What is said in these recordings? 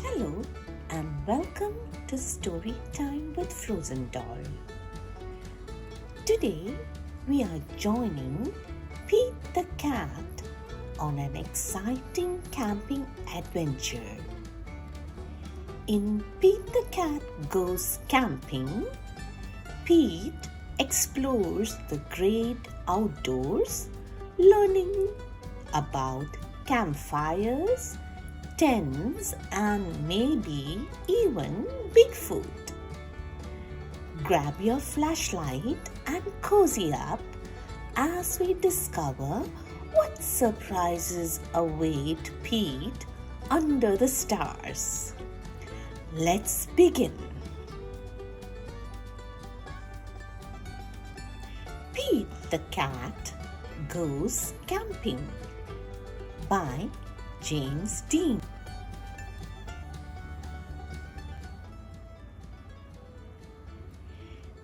Hello and welcome to Storytime with Frozendoll. Today we are joining Pete the cat on an exciting camping adventure. In Pete the Cat Goes Camping, Pete explores the great outdoors, learning about campfires, tents, and maybe even Bigfoot. Grab your flashlight and cozy up as we discover what surprises await Pete under the stars. Let's begin. Pete the Cat Goes Camping by James Dean.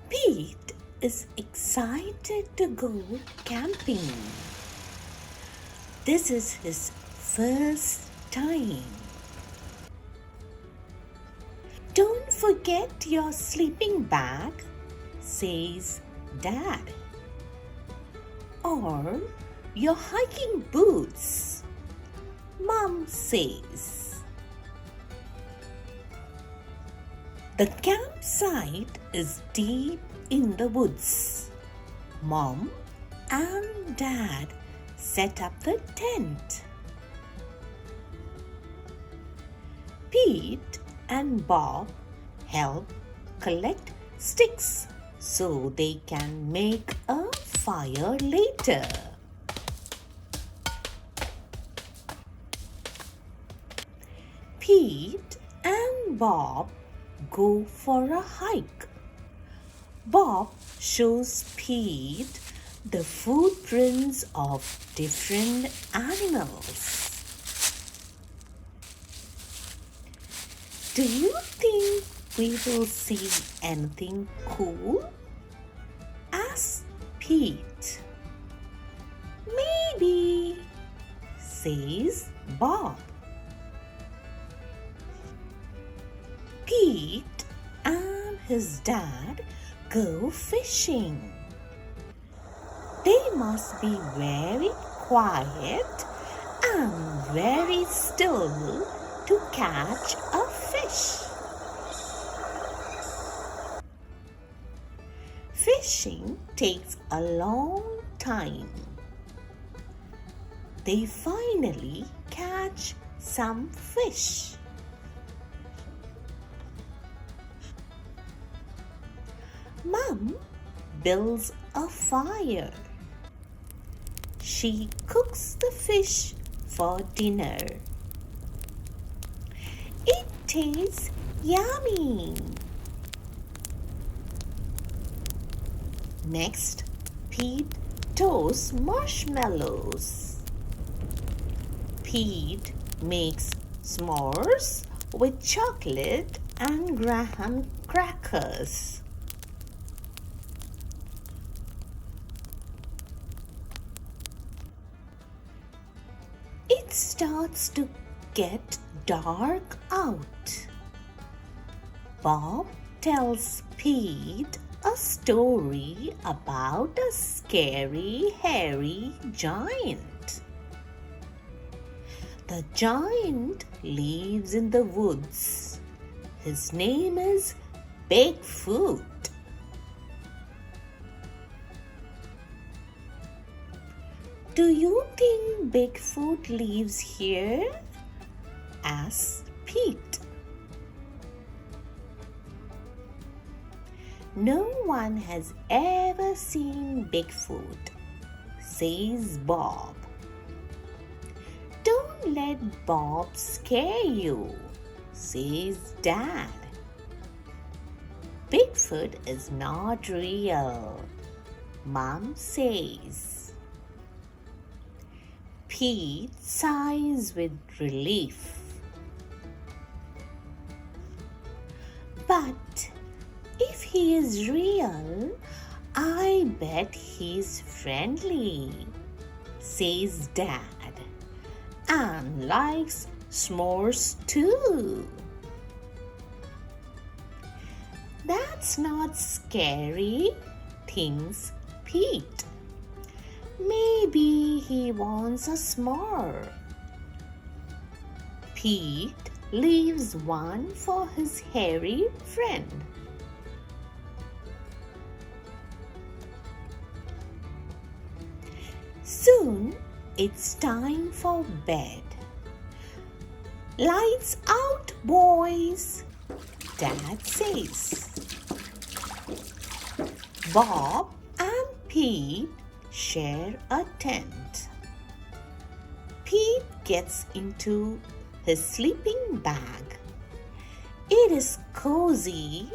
Pete is excited to go camping. This is his first time. Don't forget your sleeping bag, says Dad. Or your hiking boots, Mom says. The campsite is deep in the woods. Mom and Dad set up the tent. Pete and Bob help collect sticks so they can make a fire later. Pete and Bob go for a hike. Bob shows Pete the footprints of different animals. Do you think we will see anything cool? Asks Pete. Maybe, says Bob. Pete and his dad go fishing. They must be very quiet and very still to catch a fish. Fishing takes a long time. They finally catch some fish. Mom builds a fire. She cooks the fish for dinner. It tastes yummy. Next, Pete toasts marshmallows. Pete makes s'mores with chocolate and graham crackers. It starts to get dark out. Bob tells Pete a story about a scary, hairy giant. The giant lives in the woods. His name is Bigfoot. Do you think Bigfoot lives here? Asks Pete. No one has ever seen Bigfoot, says Bob. Don't let Bob scare you, says Dad. Bigfoot is not real, Mom says. Pete sighs with relief. But if he is real, I bet he's friendly, says Dad, and likes s'mores too. That's not scary, thinks Pete. Maybe he wants a s'more. Pete leaves one for his hairy friend. Soon it's time for bed. Lights out, boys, Dad says. Bob and Pete share a tent. Pete gets into his sleeping bag. It is cozy,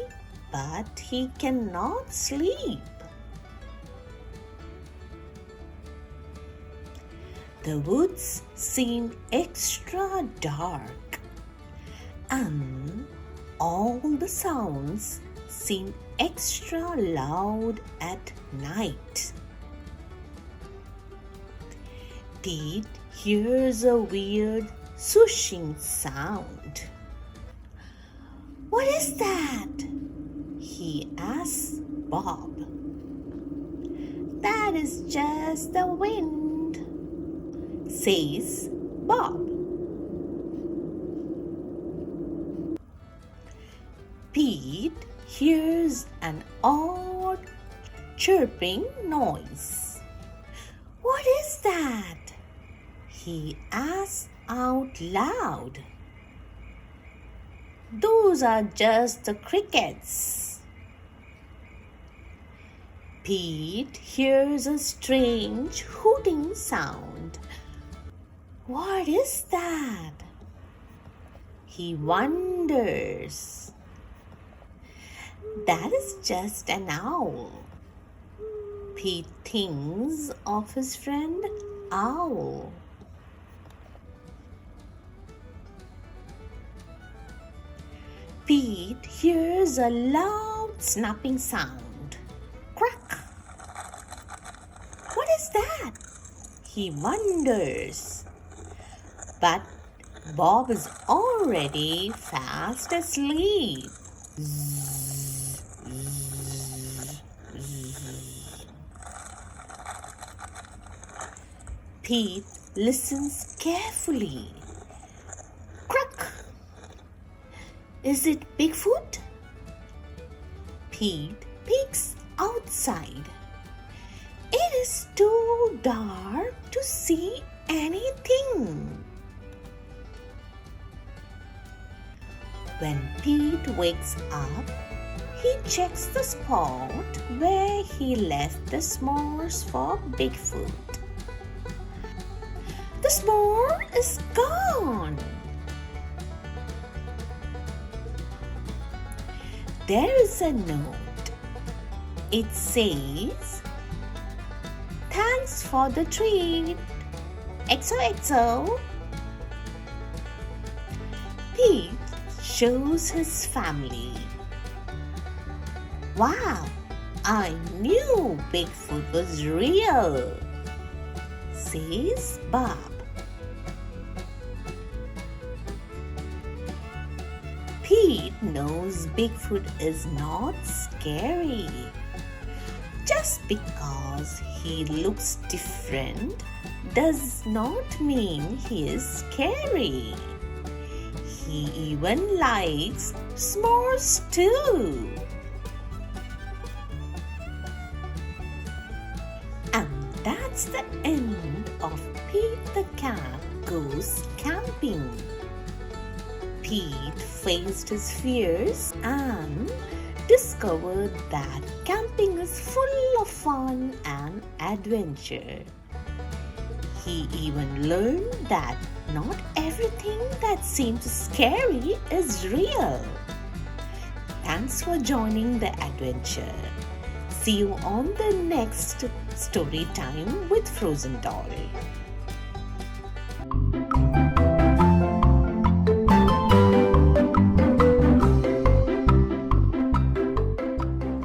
but he cannot sleep. The woods seem extra dark, and all the sounds seem extra loud at night. Pete hears a weird swooshing sound. What is that? He asks Bob. That is just the wind, says Bob. Pete hears an odd chirping noise. What is that? He asks out loud. Those are just the crickets. Pete hears a strange hooting sound. What is that? He wonders. That is just an owl. Pete thinks of his friend Owl. Pete hears a loud snapping sound. Crack! What is that? He wonders. But Bob is already fast asleep. Pete listens carefully. Crack! Is it Bigfoot? Pete peeks outside. It is too dark to see anything. When Pete wakes up, he checks the spot where he left the s'mores for Bigfoot. The s'more is gone. There is a note. It says, "Thanks for the treat. XOXO." Pete shows his family. Wow, I knew Bigfoot was real, says Bob. Pete knows Bigfoot is not scary. Just because he looks different does not mean he is scary. He even likes s'mores too. And that's the end of Pete the Cat Goes Camping. Pete faced his fears and discovered that camping is full of fun and adventure. He even learned that not everything that seems scary is real. Thanks for joining the adventure. See you on the next story time with Frozendoll.